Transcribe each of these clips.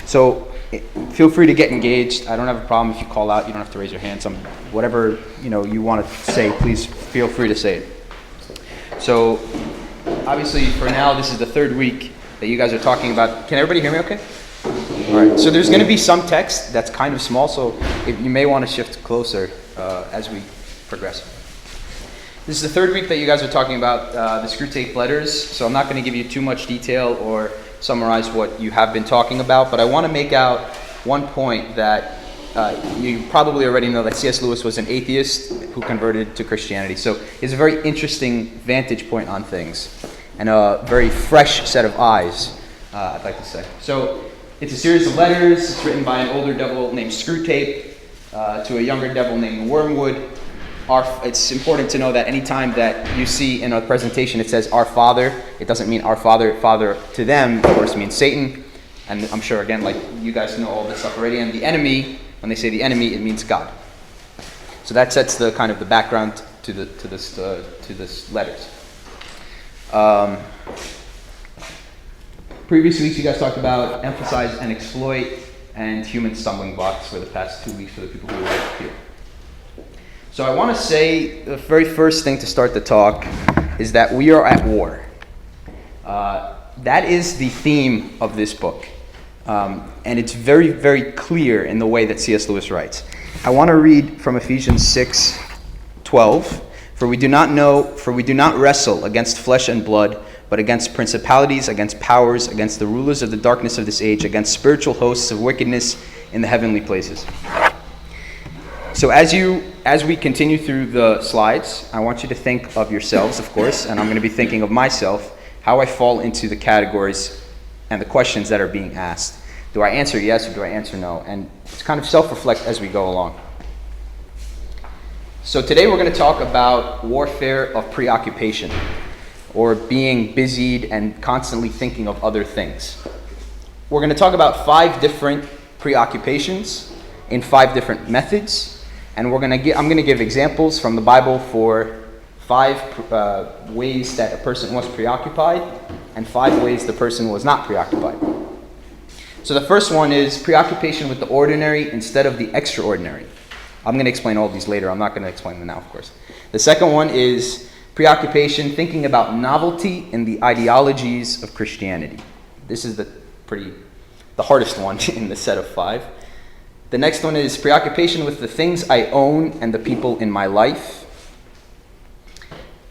So feel free to get engaged. I don't have a problem if you call out. You don't have to raise your hands. Whatever you want to say, please feel free to say it. So obviously, for now, this is the third week that you guys are talking about. Can everybody hear me okay? All right. So there's going to be some text that's kind of small, so you may want to shift closer as we progress. This is the third week that you guys are talking about the Screwtape letters, so I'm not going to give you too much detail or summarize what you have been talking about, but I want to make out one point that you probably already know, that C.S. Lewis was an atheist who converted to Christianity. So he has a very interesting vantage point on things and a very fresh set of eyes, I'd like to say. So it's a series of letters. It's written by an older devil named Screwtape to a younger devil named Wormwood. It's important to know that anytime that you see in a presentation it says our Father, it doesn't mean our Father. Father to them, of course, means Satan. And I'm sure, again, like you guys know all this stuff already. And the enemy, when they say the enemy, it means God. So that sets the kind of the background to this letters. Previous weeks you guys talked about emphasize and exploit and human stumbling blocks for the past 2 weeks for the people who were here. So I want to say the very first thing to start the talk is that we are at war. That is the theme of this book. And it's very, very clear in the way that C.S. Lewis writes. I want to read from Ephesians 6:12. For we do not wrestle against flesh and blood, but against principalities, against powers, against the rulers of the darkness of this age, against spiritual hosts of wickedness in the heavenly places. So as we continue through the slides, I want you to think of yourselves, of course, and I'm going to be thinking of myself, how I fall into the categories and the questions that are being asked. Do I answer yes or do I answer no? And it's kind of self-reflect as we go along. So today we're going to talk about warfare of preoccupation, or being busied and constantly thinking of other things. We're going to talk about 5 different preoccupations in 5 different methods. And I'm going to give examples from the Bible for 5 ways that a person was preoccupied and 5 ways the person was not preoccupied. So the first one is preoccupation with the ordinary instead of the extraordinary. I'm going to explain all these later. I'm not going to explain them now, of course. The second one is preoccupation thinking about novelty in the ideologies of Christianity. This is the hardest one in the set of 5. The next one is preoccupation with the things I own and the people in my life.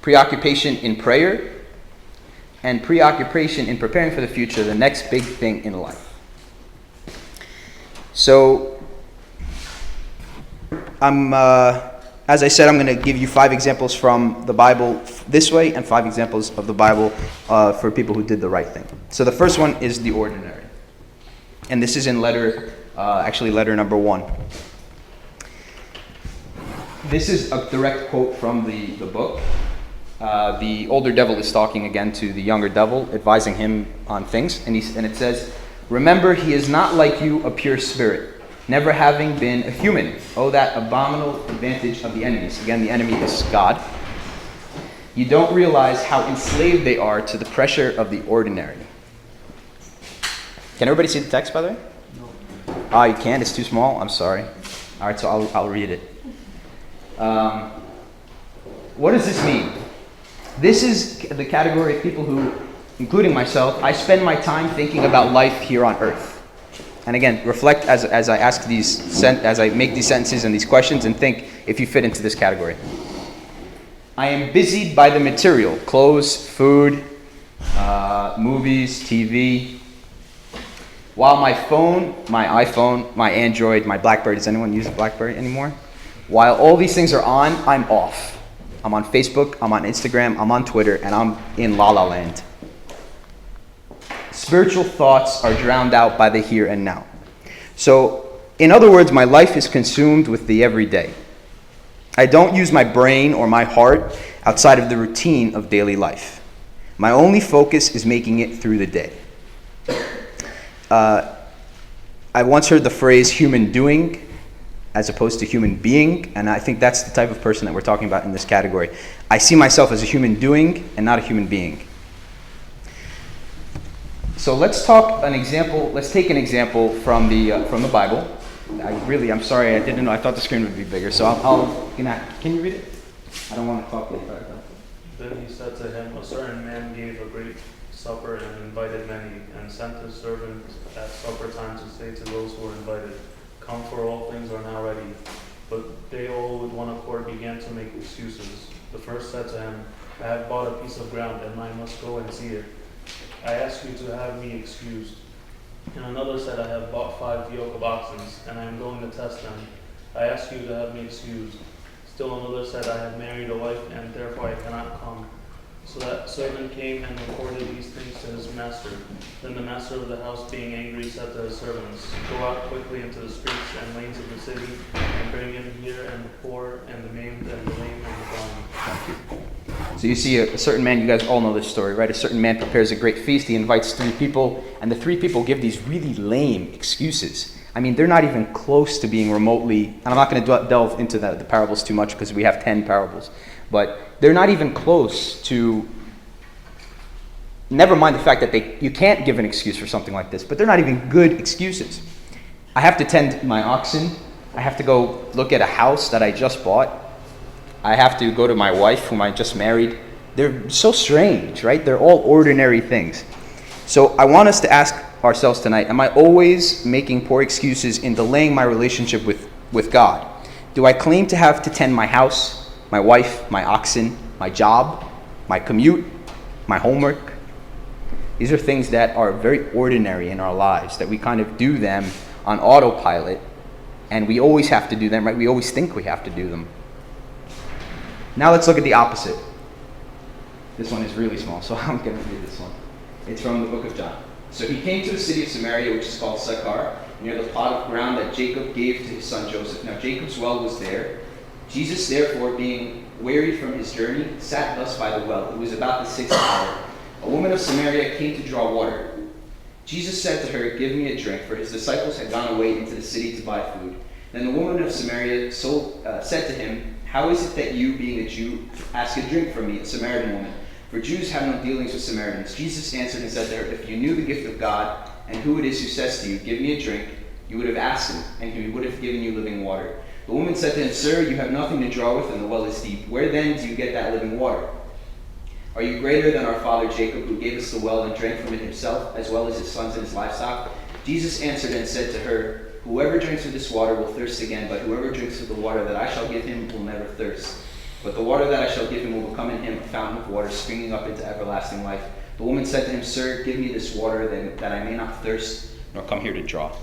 Preoccupation in prayer. And preoccupation in preparing for the future, the next big thing in life. So, as I said, I'm going to give you 5 examples from the Bible this way and 5 examples of the Bible for people who did the right thing. So the first one is the ordinary. And this is in letter number 1. This is a direct quote from the book. The older devil is talking again to the younger devil, advising him on things. And it says, remember, he is not like you, a pure spirit, never having been a human. Oh, that abominable advantage of the enemies. Again, the enemy is God. You don't realize how enslaved they are to the pressure of the ordinary. Can everybody see the text, by the way? No. You can't? It's too small? I'm sorry. All right, so I'll read it. What does this mean? This is the category of people who, including myself, I spend my time thinking about life here on earth. And again, reflect as I as I make these sentences and these questions, and think if you fit into this category. I am busied by the material: clothes, food, movies, TV. While my phone, my iPhone, my Android, my BlackBerry, does anyone use a BlackBerry anymore? While all these things are on, I'm off. I'm on Facebook, I'm on Instagram, I'm on Twitter, and I'm in La La Land. Spiritual thoughts are drowned out by the here and now. So, in other words, my life is consumed with the everyday. I don't use my brain or my heart outside of the routine of daily life. My only focus is making it through the day. I once heard the phrase human doing as opposed to human being, and I think that's the type of person that we're talking about in this category. I see myself as a human doing and not a human being. So let's talk an example. Let's take an example from the Bible. I'm sorry, I didn't know. I thought the screen would be bigger. So can you read it? I don't want to talk too fast. Then he said to him, a certain man gave a great supper and invited many, and sent his servant at supper time to say to those who were invited, come, for all things are now ready. But they all with one accord began to make excuses. The first said to him, I have bought a piece of ground, and I must go and see it. I ask you to have me excused. And another said, I have bought 5 yoke of oxen, and I am going to test them. I ask you to have me excused. Still another said, I have married a wife, and therefore I cannot come. So that servant came and reported these things to his master. Then the master of the house, being angry, said to his servants, go out quickly into the streets and lanes of the city, and bring in here and the poor, and the maimed, and the lame, and the blind. So you see a certain man, you guys all know this story, right? A certain man prepares a great feast. He invites 3 people, and the 3 people give these really lame excuses. I mean, they're not even close to being remotely, and I'm not going to delve into the parables too much because we have 10 parables, but they're not even close to, never mind the fact that you can't give an excuse for something like this, but they're not even good excuses. I have to tend my oxen. I have to go look at a house that I just bought. I have to go to my wife, whom I just married. They're so strange, right? They're all ordinary things. So I want us to ask ourselves tonight, am I always making poor excuses in delaying my relationship with God? Do I claim to have to tend my house, my wife, my oxen, my job, my commute, my homework? These are things that are very ordinary in our lives, that we kind of do them on autopilot, and we always have to do them, right? We always think we have to do them. Now let's look at the opposite. This one is really small, so I'm going to read this one. It's from the book of John. So he came to the city of Samaria, which is called Sychar, near the plot of ground that Jacob gave to his son Joseph. Now Jacob's well was there. Jesus, therefore, being wearied from his journey, sat thus by the well. It was about the 6th hour. A woman of Samaria came to draw water. Jesus said to her, give me a drink, for his disciples had gone away into the city to buy food. Then the woman of Samaria said to him, how is it that you, being a Jew, ask a drink from me, a Samaritan woman? For Jews have no dealings with Samaritans. Jesus answered and said to her, if you knew the gift of God, and who it is who says to you, give me a drink, you would have asked him, and he would have given you living water. The woman said to him, sir, you have nothing to draw with, and the well is deep. Where then do you get that living water? Are you greater than our father Jacob, who gave us the well and drank from it himself, as well as his sons and his livestock? Jesus answered and said to her, whoever drinks of this water will thirst again, but whoever drinks of the water that I shall give him will never thirst. But the water that I shall give him will become in him a fountain of water springing up into everlasting life. The woman said to him, sir, give me this water that I may not thirst, nor come here to draw.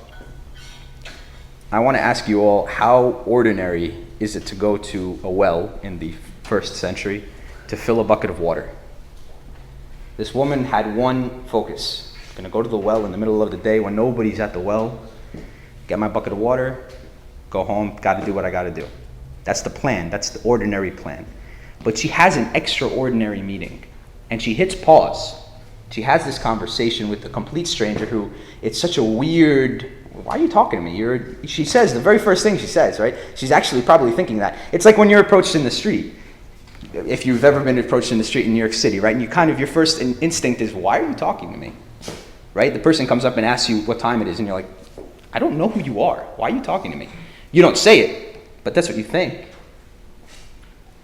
I want to ask you all, how ordinary is it to go to a well in the 1st century to fill a bucket of water? This woman had one focus. I'm going to go to the well in the middle of the day when nobody's at the well, get my bucket of water, go home, got to do what I got to do. That's the plan. That's the ordinary plan. But she has an extraordinary meeting, and she hits pause. She has this conversation with a complete stranger who, it's such a weird, why are you talking to me? She says, the very first thing she says, right? She's actually probably thinking that. It's like when you're approached in the street. If you've ever been approached in the street in New York City, right? And your first instinct is, why are you talking to me? Right? The person comes up and asks you what time it is, and you're like, I don't know who you are. Why are you talking to me? You don't say it, but that's what you think.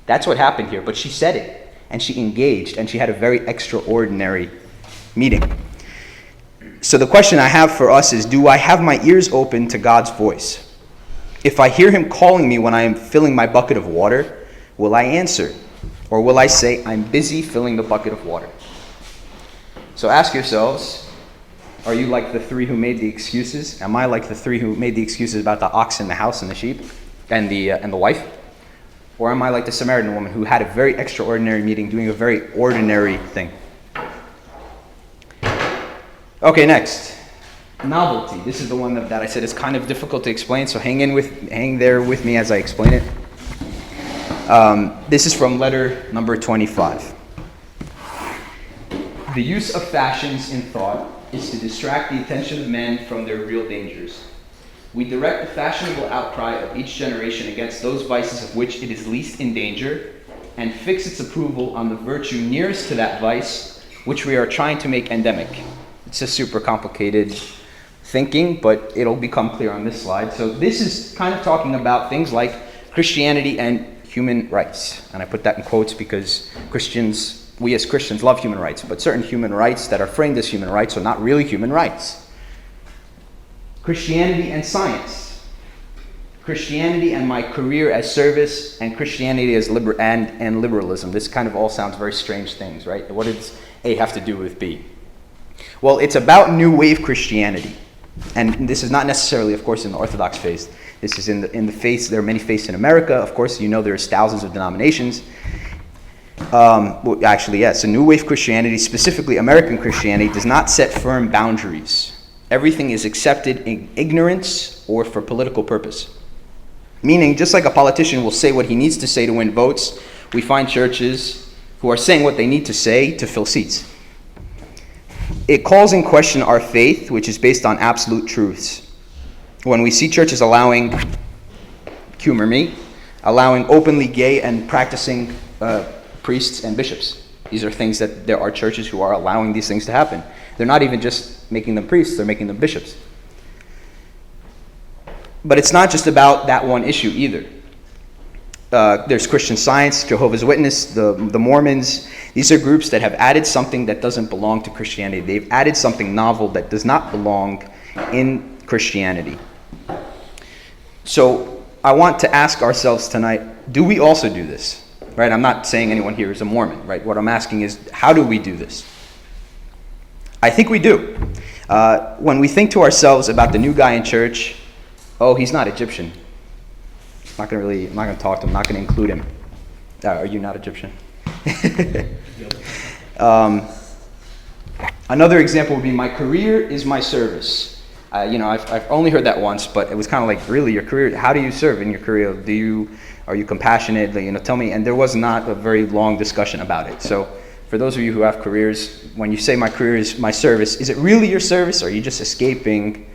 That's what happened here. But she said it, and she engaged, and she had a very extraordinary meeting. So the question I have for us is, do I have my ears open to God's voice? If I hear him calling me when I am filling my bucket of water, will I answer? Or will I say, I'm busy filling the bucket of water? So ask yourselves, are you like the 3 who made the excuses? Am I like the 3 who made the excuses about the ox and the house and the sheep and the wife? Or am I like the Samaritan woman who had a very extraordinary meeting doing a very ordinary thing? Okay, next. Novelty. This is the one that I said is kind of difficult to explain, so hang there with me as I explain it. This is from letter number 25. The use of fashions in thought is to distract the attention of men from their real dangers. We direct the fashionable outcry of each generation against those vices of which it is least in danger, and fix its approval on the virtue nearest to that vice which we are trying to make endemic. It's a super complicated thinking, but it'll become clear on this slide. So this is kind of talking about things like Christianity and human rights. And I put that in quotes because we as Christians love human rights, but certain human rights that are framed as human rights are not really human rights. Christianity and science. Christianity and my career as service, and Christianity as and liberalism. This kind of all sounds very strange things, right? What does A have to do with B? Well, it's about New Wave Christianity. And this is not necessarily, of course, in the Orthodox faith. This is in the faiths. There are many faiths in America. Of course, you know there's thousands of denominations. Actually, yes. So New Wave Christianity, specifically American Christianity, does not set firm boundaries. Everything is accepted in ignorance or for political purpose. Meaning, just like a politician will say what he needs to say to win votes, we find churches who are saying what they need to say to fill seats. It calls in question our faith, which is based on absolute truths. When we see churches allowing openly gay and practicing priests and bishops. These are things that there are churches who are allowing these things to happen. They're not even just making them priests, they're making them bishops. But it's not just about that one issue either. There's Christian Science, Jehovah's Witness, the Mormons. These are groups that have added something that doesn't belong to Christianity. They've added something novel that does not belong in Christianity. So I want to ask ourselves tonight, do we also do this? Right? I'm not saying anyone here is a Mormon, right? What I'm asking is, how do we do this? I think we do. When we think to ourselves about the new guy in church, oh, he's not Egyptian. I'm not going to talk to him. I'm not going to include him. Are you not Egyptian? Another example would be my career is my service. I've only heard that once, but it was kind of like, really, your career? How do you serve in your career? Are you compassionate? Tell me. And there was not a very long discussion about it. So, for those of you who have careers, when you say my career is my service, is it really your service, or are you just escaping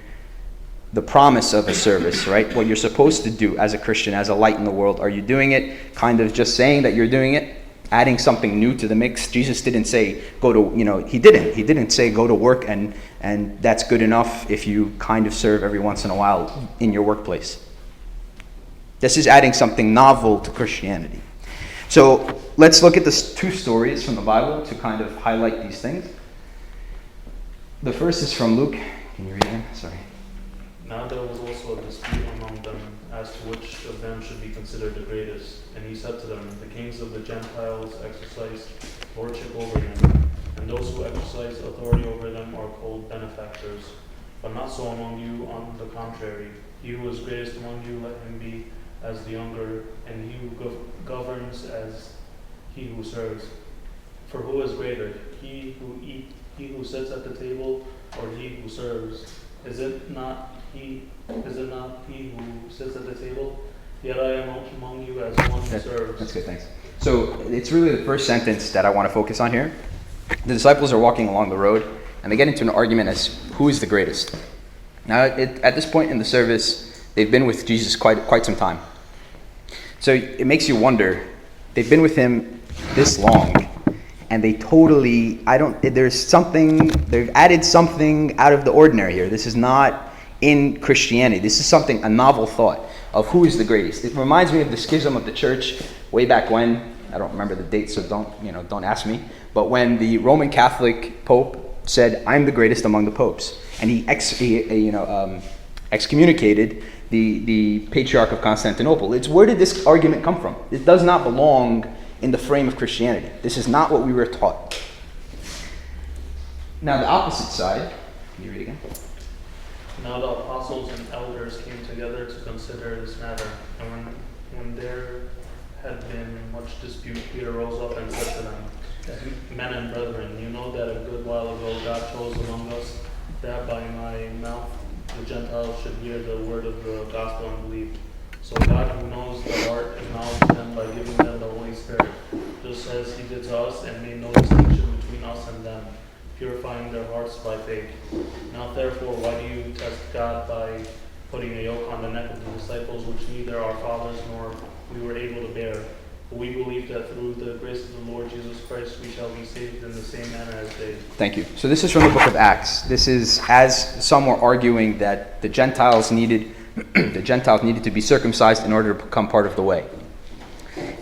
the promise of a service, right? What you're supposed to do as a Christian, as a light in the world. Are you doing it kind of just saying that you're doing it, adding something new to the mix? Jesus didn't say he didn't say go to work and that's good enough if you kind of serve every once in a while in your workplace. This is adding something novel to Christianity. So let's look at the two stories from the Bible to kind of highlight these things. The first is from Luke. Can you read it? Sorry. Now there was also a dispute among them as to which of them should be considered the greatest. And he said to them, the kings of the Gentiles exercise lordship over them, and those who exercise authority over them are called benefactors. But not so among you, on the contrary. He who is greatest among you, let him be as the younger, and he who governs as he who serves. For who is greater, he who sits at the table, or he who serves? Is it not he who sits at the table? Yet I am among you as one who serves. That's good, thanks. So it's really the first sentence that I want to focus on here. The disciples are walking along the road, and they get into an argument as who is the greatest. Now, at this point in the service, they've been with Jesus quite some time. So it makes you wonder, they've been with him this long, and they've added something out of the ordinary here. This is not in Christianity. This is a novel thought of who is the greatest. It reminds me of the schism of the church way back when. I don't remember the date, so don't ask me. But when the Roman Catholic Pope said, "I'm the greatest among the popes," and he excommunicated the Patriarch of Constantinople. Where did this argument come from? It does not belong in the frame of Christianity. This is not what we were taught. Now the opposite side. Can you read again? Now the apostles and elders came together to consider this matter, and when there had been much dispute, Peter rose up and said to them, Men and brethren, you know that a good while ago God chose among us that by my mouth the Gentiles should hear the word of the gospel and believe. So God, who knows the heart, acknowledged them by giving them the Holy Spirit, just as he did to us, and made no distinction between us and them, purifying their hearts by faith. Now therefore, why do you test God by putting a yoke on the neck of the disciples, which neither our fathers nor we were able to bear? For we believe that through the grace of the Lord Jesus Christ we shall be saved in the same manner as they. Thank you. So this is from the book of Acts. This is as some were arguing that the Gentiles needed to be circumcised in order to become part of the way.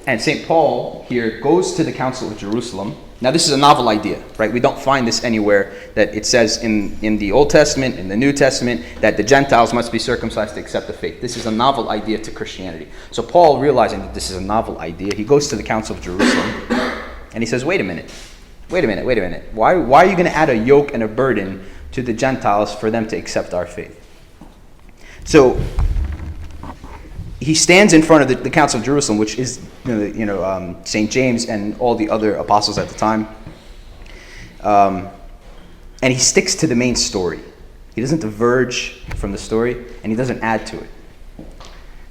And St. Paul here goes to the Council of Jerusalem. Now this is a novel idea, right? We don't find this anywhere that it says in the Old Testament, in the New Testament, that the Gentiles must be circumcised to accept the faith. This is a novel idea to Christianity. So Paul, realizing that this is a novel idea, he goes to the Council of Jerusalem and he says, wait a minute. Why are you going to add a yoke and a burden to the Gentiles for them to accept our faith? So he stands in front of the Council of Jerusalem, which is St. James and all the other apostles at the time. And he sticks to the main story. He doesn't diverge from the story, and he doesn't add to it.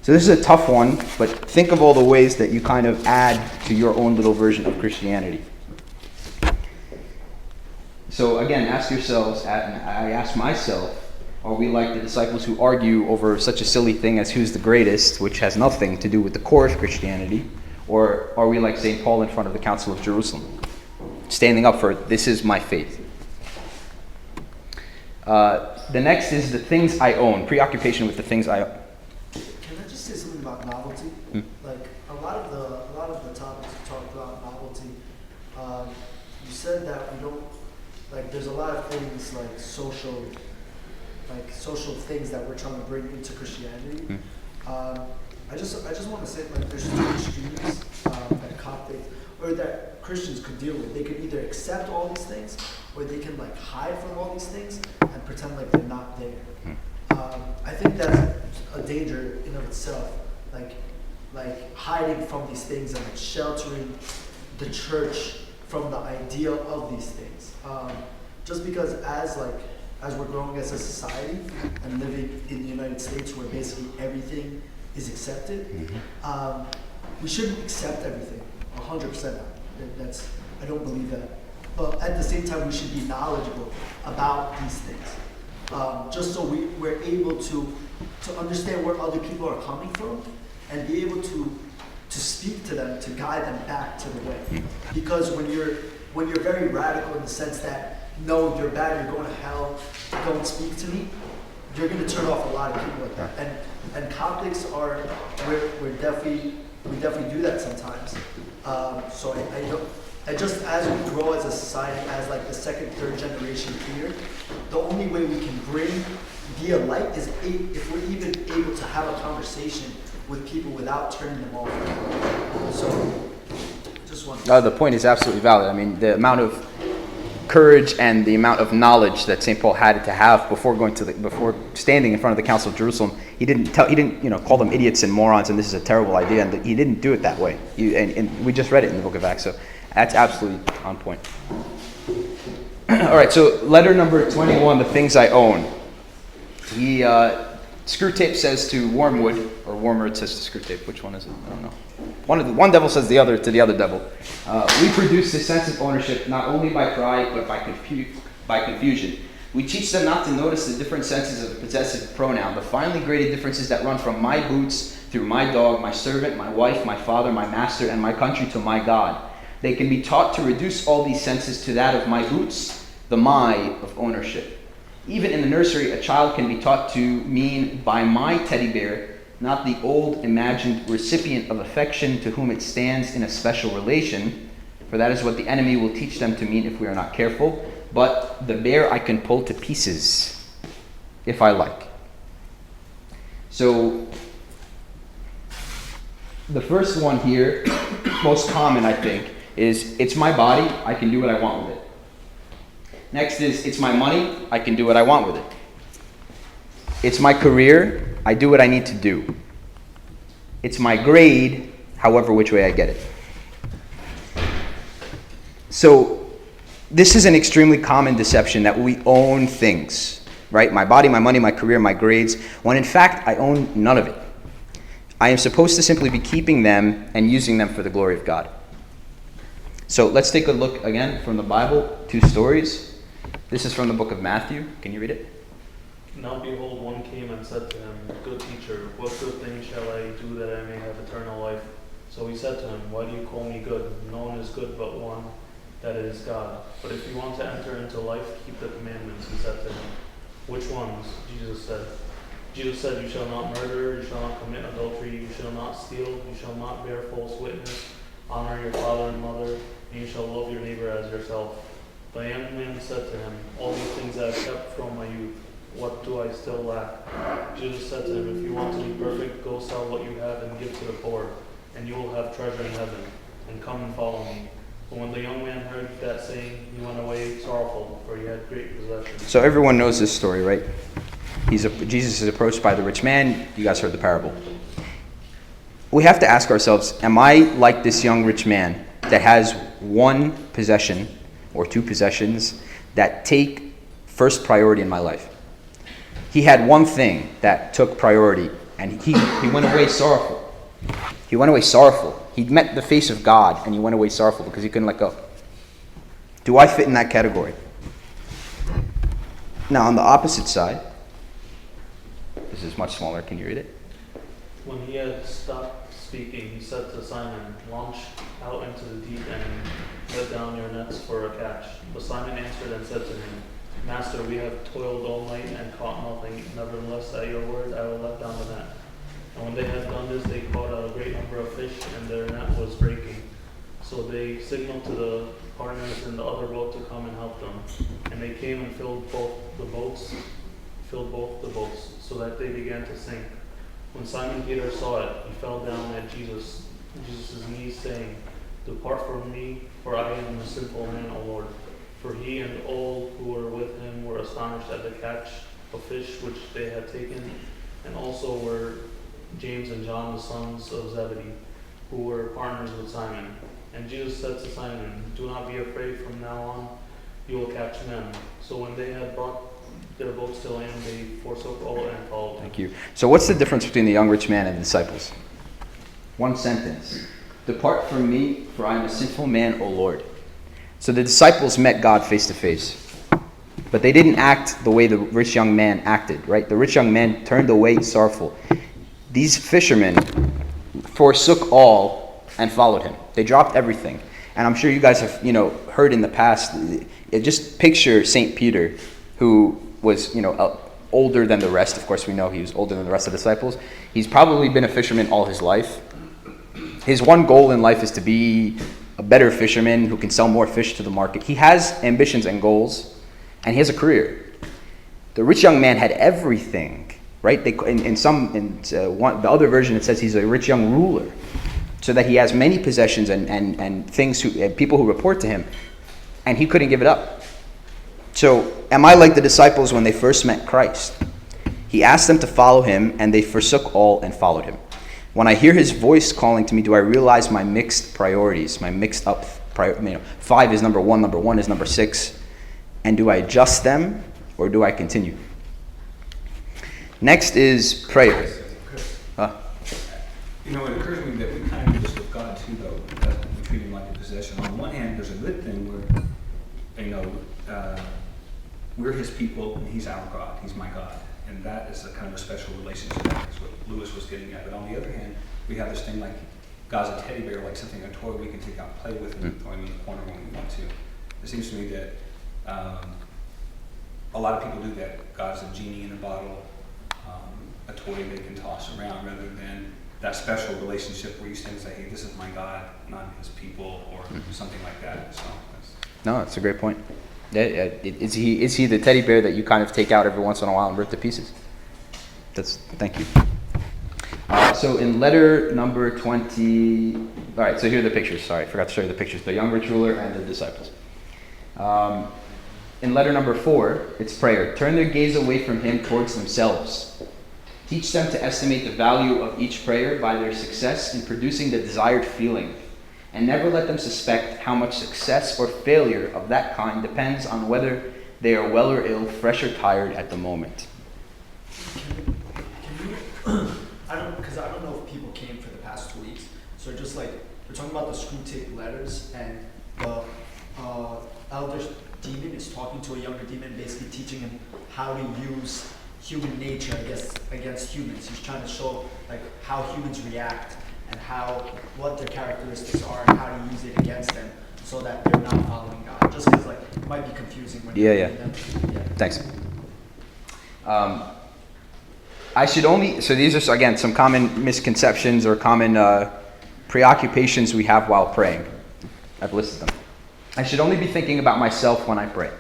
So this is a tough one, but think of all the ways that you kind of add to your own little version of Christianity. So again, ask yourselves, and I ask myself, are we like the disciples who argue over such a silly thing as who's the greatest, which has nothing to do with the core of Christianity? Or are we like St. Paul in front of the Council of Jerusalem, standing up for, this is my faith? The next is the things I own, preoccupation with the things I own. Can I just say something about novelty? Like a lot of the topics you talked about novelty. You said that we don't, like, there's a lot of things like social things that we're trying to bring into Christianity. I just want to say, like, there's two extremes that Coptic or that Christians could deal with. They could either accept all these things, or they can like hide from all these things and pretend like they're not there. I think that's a danger in of itself, like hiding from these things and like sheltering the church from the ideal of these things. Just because as we're growing as a society and living in the United States where basically everything is accepted, we shouldn't accept everything 100%. I don't believe that. But at the same time, we should be knowledgeable about these things, just so we're able to understand where other people are coming from and be able to speak to them, to guide them back to the way. Because when you're very radical in the sense that, no, you're bad, you're going to hell, don't speak to me, you're going to turn off a lot of people like that. And Coptics we definitely do that sometimes. So I just, as we grow as a society, as like the second, third generation here, the only way we can be a light is if we're even able to have a conversation with people without turning them off. So, just one. The point is absolutely valid. I mean, the amount of courage and the amount of knowledge that St. Paul had to have before standing in front of the Council of Jerusalem, he didn't call them idiots and morons and this is a terrible idea, and he didn't do it that way. And we just read it in the book of Acts, so that's absolutely on point. All right, so letter number 21, the things I own. Screwtape says to Wormwood, or Wormwood says to Screwtape. Which one is it? I don't know. One devil says to the other devil. We produce this sense of ownership not only by pride but by confusion. We teach them not to notice the different senses of the possessive pronoun, the finely graded differences that run from my boots through my dog, my servant, my wife, my father, my master, and my country to my God. They can be taught to reduce all these senses to that of my boots, the my of ownership. Even in the nursery, a child can be taught to mean by my teddy bear, not the old imagined recipient of affection to whom it stands in a special relation, for that is what the enemy will teach them to mean if we are not careful, but the bear I can pull to pieces if I like. So the first one here, most common I think, is it's my body, I can do what I want with it. Next is it's my money, I can do what I want with it. It's my career, I do what I need to do. It's my grade, however which way I get it. So this is an extremely common deception that we own things, right? My body, my money, my career, my grades, when in fact I own none of it. I am supposed to simply be keeping them and using them for the glory of God. So let's take a look again from the Bible, two stories. This is from the book of Matthew. Can you read it? Now behold, one came and said to him, Good teacher, what good thing shall I do that I may have eternal life? So he said to him, Why do you call me good? No one is good but one, that is God. But if you want to enter into life, keep the commandments, he said to him. Which ones? Jesus said, You shall not murder, you shall not commit adultery, you shall not steal, you shall not bear false witness, honor your father and mother, and you shall love your neighbor as yourself. The young man said to him, All these things I have kept from my youth. What do I still lack? Jesus said to him, If you want to be perfect, go sell what you have and give to the poor, and you will have treasure in heaven, and come and follow me. But when the young man heard that saying, he went away sorrowful, for he had great possessions. So everyone knows this story, right? Jesus is approached by the rich man. You guys heard the parable. We have to ask ourselves, am I like this young rich man that has one possession or two possessions that take first priority in my life? He had one thing that took priority, and he went away sorrowful. He went away sorrowful. He met the face of God, and he went away sorrowful because he couldn't let go. Do I fit in that category? Now, on the opposite side, this is much smaller. Can you read it? When he had stopped speaking, he said to Simon, Launch out into the deep and let down your nets for a catch. But Simon answered and said to him, Master, we have toiled all night and caught nothing. Nevertheless, at your word, I will let down the net. And when they had done this, they caught a great number of fish, and their net was breaking. So they signaled to the partners in the other boat to come and help them. And they came and filled both the boats, so that they began to sink. When Simon Peter saw it, he fell down at Jesus' knees, saying, Depart from me, for I am a sinful man, O Lord. For he and all who were with him were astonished at the catch of fish which they had taken, and also were James and John, the sons of Zebedee, who were partners with Simon. And Jesus said to Simon, Do not be afraid, from now on you will catch men. So when they had brought their boats to land, they forsook all and followed him. Thank you. So what's the difference between the young rich man and the disciples? One sentence. Depart from me, for I am a sinful man, O Lord. So the disciples met God face to face. But they didn't act the way the rich young man acted, right? The rich young man turned away sorrowful. These fishermen forsook all and followed him. They dropped everything. And I'm sure you guys have, heard in the past, just picture St. Peter, who was, older than the rest. Of course, we know he was older than the rest of the disciples. He's probably been a fisherman all his life. His one goal in life is to be a better fisherman who can sell more fish to the market. He has ambitions and goals, and he has a career. The rich young man had everything, right? The other version, it says he's a rich young ruler, so that he has many possessions and things, and people who report to him, and he couldn't give it up. So, am I like the disciples when they first met Christ? He asked them to follow him, and they forsook all and followed him. When I hear his voice calling to me, do I realize my mixed priorities, my mixed up, 5 is number 1 is number 6, and do I adjust them, or do I continue? Next is prayer. It occurs to me that we kind of do this with God too, though. We treat him like a possession. On one hand, there's a good thing where, we're his people and he's our God. He's my God. And that is a kind of a special relationship. That's what Lewis was getting at. But on the other hand, we have this thing like God's a teddy bear, like something, a toy we can take out and play with and throw him in the corner when we want to. It seems to me that a lot of people do that. God's a genie in a bottle, a toy they can toss around, rather than that special relationship where you stand and say, hey, this is my God, not his people, or something like that. So No, that's a great point. Is he the teddy bear that you kind of take out every once in a while and rip to pieces? Thank you. So in letter number 20, all right, so here are the pictures. Sorry, I forgot to show you the pictures. The young rich ruler and the disciples. In letter number 4, it's prayer. Turn their gaze away from him towards themselves. Teach them to estimate the value of each prayer by their success in producing the desired feeling. And never let them suspect how much success or failure of that kind depends on whether they are well or ill, fresh or tired at the moment. I don't know if people came for the past 2 weeks. So just like, we're talking about the Screwtape letters, and the elder demon is talking to a younger demon, basically teaching him how to use human nature, I guess, against humans. He's trying to show like how humans react. and what their characteristics are and how to use it against them so that they're not following God. Just because it might be confusing when you read them. Yeah. Thanks. I should only, so these are, again, some common misconceptions or common preoccupations we have while praying. I've listed them. I should only be thinking about myself when I pray.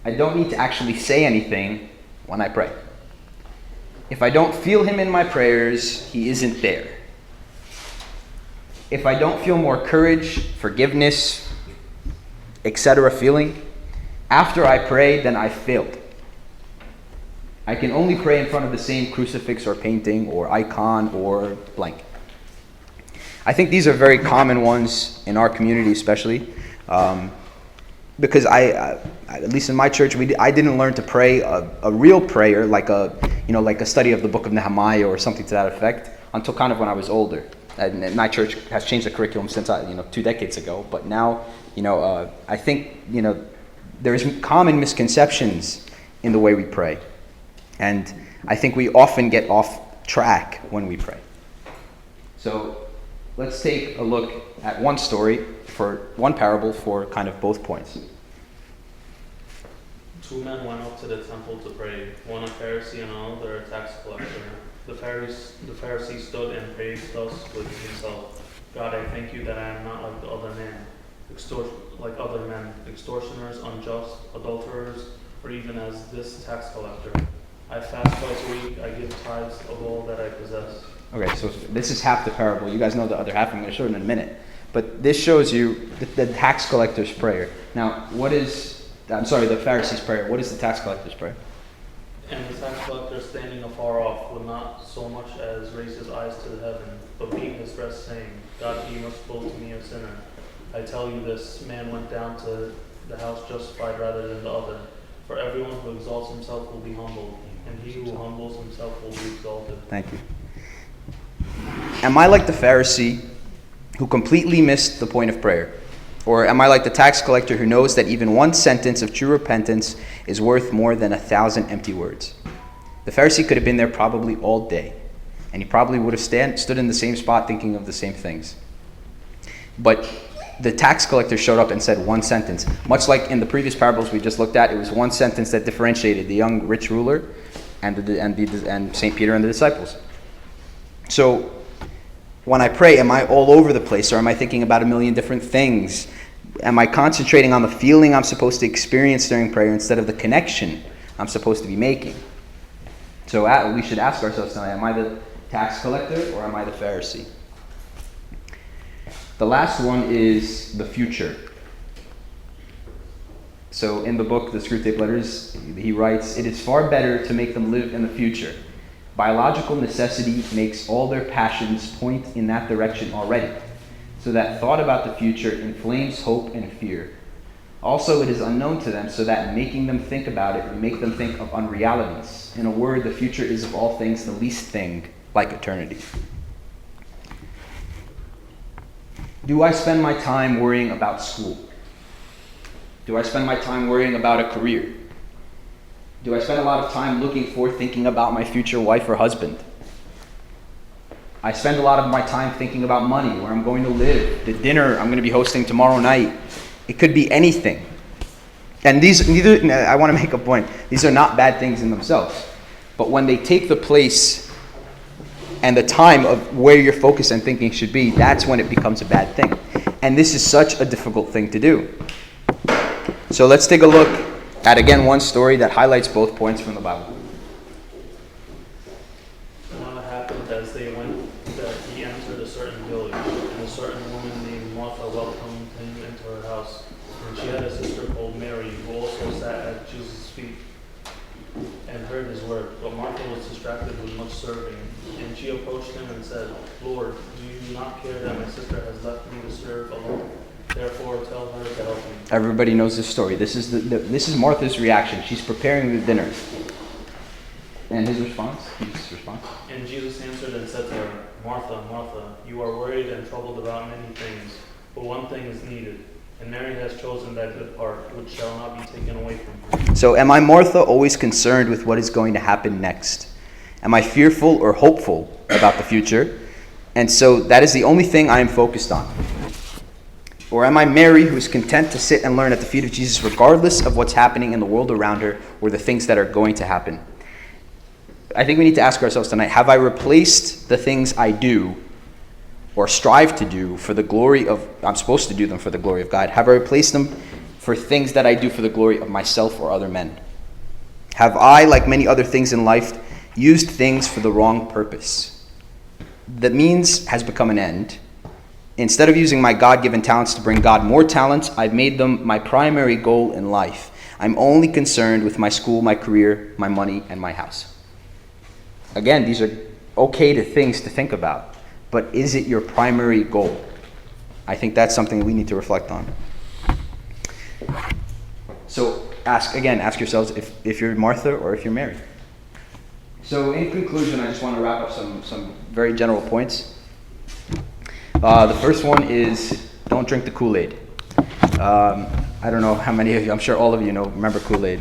I don't need to actually say anything when I pray. If I don't feel him in my prayers, he isn't there. If I don't feel more courage, forgiveness, etc. feeling, after I pray, then I failed. I can only pray in front of the same crucifix or painting or icon or blank. I think these are very common ones in our community especially, because I at least in my church, I didn't learn to pray a real prayer like a study of the book of Nehemiah or something to that effect until kind of when I was older. And my church has changed the curriculum since 2 decades ago. But now, I think there's common misconceptions in the way we pray. And I think we often get off track when we pray. So let's take a look at one parable for kind of both points. 2 men went up to the temple to pray, one a Pharisee and another a tax collector. The Pharisee stood and prayed thus with himself: God, I thank you that I am not like the other men, extortioners, unjust, adulterers, or even as this tax collector. I fast twice a week, I give tithes of all that I possess. Okay, so this is half the parable. You guys know the other half. I'm going to show it in a minute. But this shows you the tax collector's prayer. Now, the Pharisee's prayer. What is the tax collector's prayer? And the tax collector, standing afar off, would not so much as raise his eyes to the heaven, but beat his breast, saying, God, be merciful to me, a sinner. I tell you, this man went down to the house justified rather than the other. For everyone who exalts himself will be humbled, and he who humbles himself will be exalted. Thank you. Am I like the Pharisee who completely missed the point of prayer? Or am I like the tax collector who knows that even one sentence of true repentance is worth more than 1,000 empty words? The Pharisee could have been there probably all day, and he probably would have stood in the same spot thinking of the same things. But the tax collector showed up and said one sentence. Much like in the previous parables we just looked at, it was one sentence that differentiated the young rich ruler and St. Peter and the disciples. So when I pray, am I all over the place, or am I thinking about a million different things? Am I concentrating on the feeling I'm supposed to experience during prayer instead of the connection I'm supposed to be making? So we should ask ourselves tonight, am I the tax collector or am I the Pharisee? The last one is the future. So in the book, the Screwtape Letters, he writes, it is far better to make them live in the future. Biological necessity makes all their passions point in that direction already, so that thought about the future inflames hope and fear. Also, it is unknown to them, so that making them think about it will make them think of unrealities. In a word, the future is of all things the least thing like eternity. Do I spend my time worrying about school? Do I spend my time worrying about a career? Do I spend a lot of time thinking about my future wife or husband? I spend a lot of my time thinking about money, where I'm going to live, the dinner I'm going to be hosting tomorrow night. It could be anything. And I want to make a point, these are not bad things in themselves. But when they take the place and the time of where your focus and thinking should be, that's when it becomes a bad thing. And this is such a difficult thing to do. So let's take a look at, again, one story that highlights both points from the Bible. Now it happened as they went that he entered a certain village, and a certain woman named Martha welcomed him into her house. And she had a sister called Mary, who also sat at Jesus' feet and heard his word. But Martha was distracted with much serving. And she approached him and said, Lord, do you not care that my sister has left me to serve alone? Therefore, tell her to help me. Everybody knows this story. This is Martha's reaction. She's preparing the dinner. And his response? Jesus' response? And Jesus answered and said to her, Martha, Martha, you are worried and troubled about many things, but one thing is needed. And Mary has chosen that good part, which shall not be taken away from her. So am I, Martha, always concerned with what is going to happen next? Am I fearful or hopeful about the future? And so that is the only thing I am focused on. Or am I Mary, who is content to sit and learn at the feet of Jesus regardless of what's happening in the world around her or the things that are going to happen? I think we need to ask ourselves tonight, have I replaced the things I do or strive to do for the glory of, I'm supposed to do them for the glory of God, have I replaced them for things that I do for the glory of myself or other men? Have I, like many other things in life, used things for the wrong purpose? The means has become an end. Instead of using my God-given talents to bring God more talents, I've made them my primary goal in life. I'm only concerned with my school, my career, my money, and my house. Again, these are okay things to think about, but is it your primary goal? I think that's something we need to reflect on. So ask yourselves if you're Martha or if you're Mary. So in conclusion, I just want to wrap up some very general points. The first one is don't drink the Kool-Aid. I don't know how many of you, I'm sure all of you remember Kool-Aid.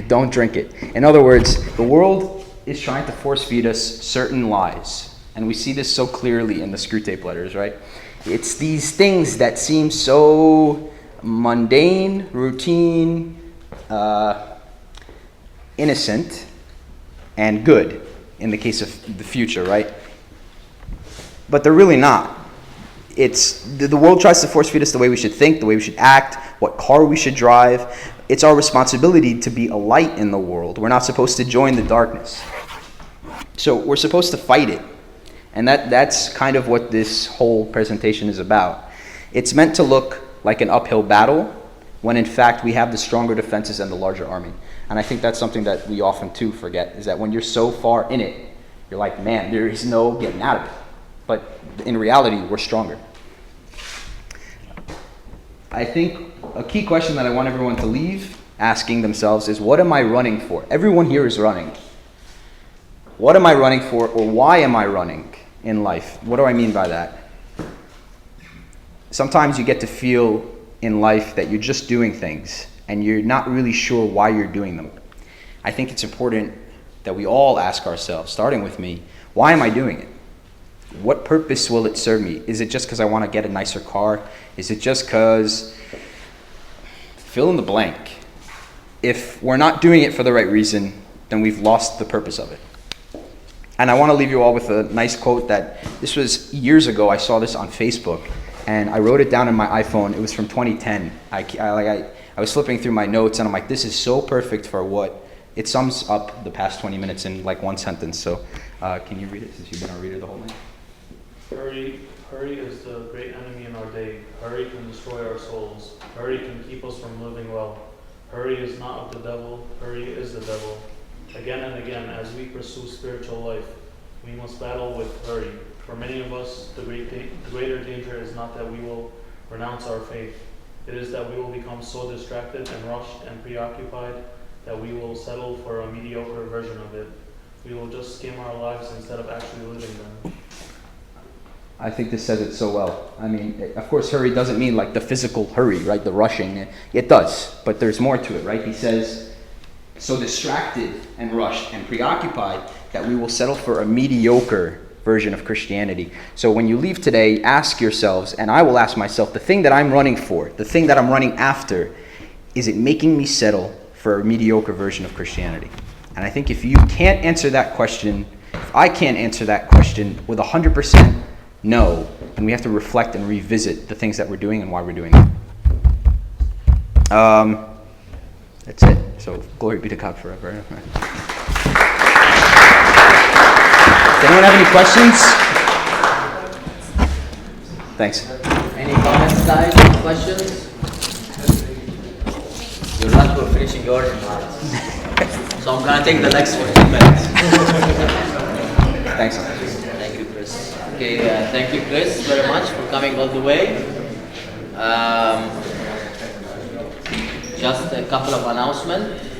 Don't drink it. In other words, the world is trying to force feed us certain lies. And we see this so clearly in the Screwtape letters, right? It's these things that seem so mundane, routine, innocent, and good in the case of the future, right? But they're really not. It's the world tries to force feed us the way we should think, the way we should act, what car we should drive. It's our responsibility to be a light in the world. We're not supposed to join the darkness. So we're supposed to fight it. And that's kind of what this whole presentation is about. It's meant to look like an uphill battle when in fact we have the stronger defenses and the larger army. And I think that's something that we often too forget, is that when you're so far in it, you're like, man, there is no getting out of it. But in reality, we're stronger. I think a key question that I want everyone to leave asking themselves is, what am I running for? Everyone here is running. What am I running for, or why am I running in life? What do I mean by that? Sometimes you get to feel in life that you're just doing things, and you're not really sure why you're doing them. I think it's important that we all ask ourselves, starting with me, why am I doing it? What purpose will it serve me? Is it just because I want to get a nicer car? Is it just because... Fill in the blank. If we're not doing it for the right reason, then we've lost the purpose of it. And I want to leave you all with a nice quote that, this was years ago, I saw this on Facebook, and I wrote it down in my iPhone. It was from 2010. I was flipping through my notes, and I'm like, this is so perfect for what... It sums up the past 20 minutes in like one sentence. So can you read it, since you've been our reader the whole night? Hurry is the great enemy in our day. Hurry can destroy our souls. Hurry can keep us from living well. Hurry is not of the devil. Hurry is the devil. Again and again, as we pursue spiritual life, we must battle with hurry. For many of us, the greater danger is not that we will renounce our faith. It is that we will become so distracted and rushed and preoccupied that we will settle for a mediocre version of it. We will just skim our lives instead of actually living them. I think this says it so well. I mean, of course, hurry doesn't mean like the physical hurry, right? The rushing. It does, but there's more to it, right? He says, so distracted and rushed and preoccupied that we will settle for a mediocre version of Christianity. So when you leave today, ask yourselves, and I will ask myself, the thing that I'm running for, the thing that I'm running after, is it making me settle for a mediocre version of Christianity? And I think if you can't answer that question, if I can't answer that question with 100% no, then we have to reflect and revisit the things that we're doing and why we're doing them. That's it. So glory be to God forever. Does anyone have any questions? Thanks. Any comments, guys? Any questions? You're not for finishing yours in March. So I'm going to take the next 15 minutes. Thanks. Thank you, Chris. Okay, thank you, Chris, very much for coming all the way. Just a couple of announcements.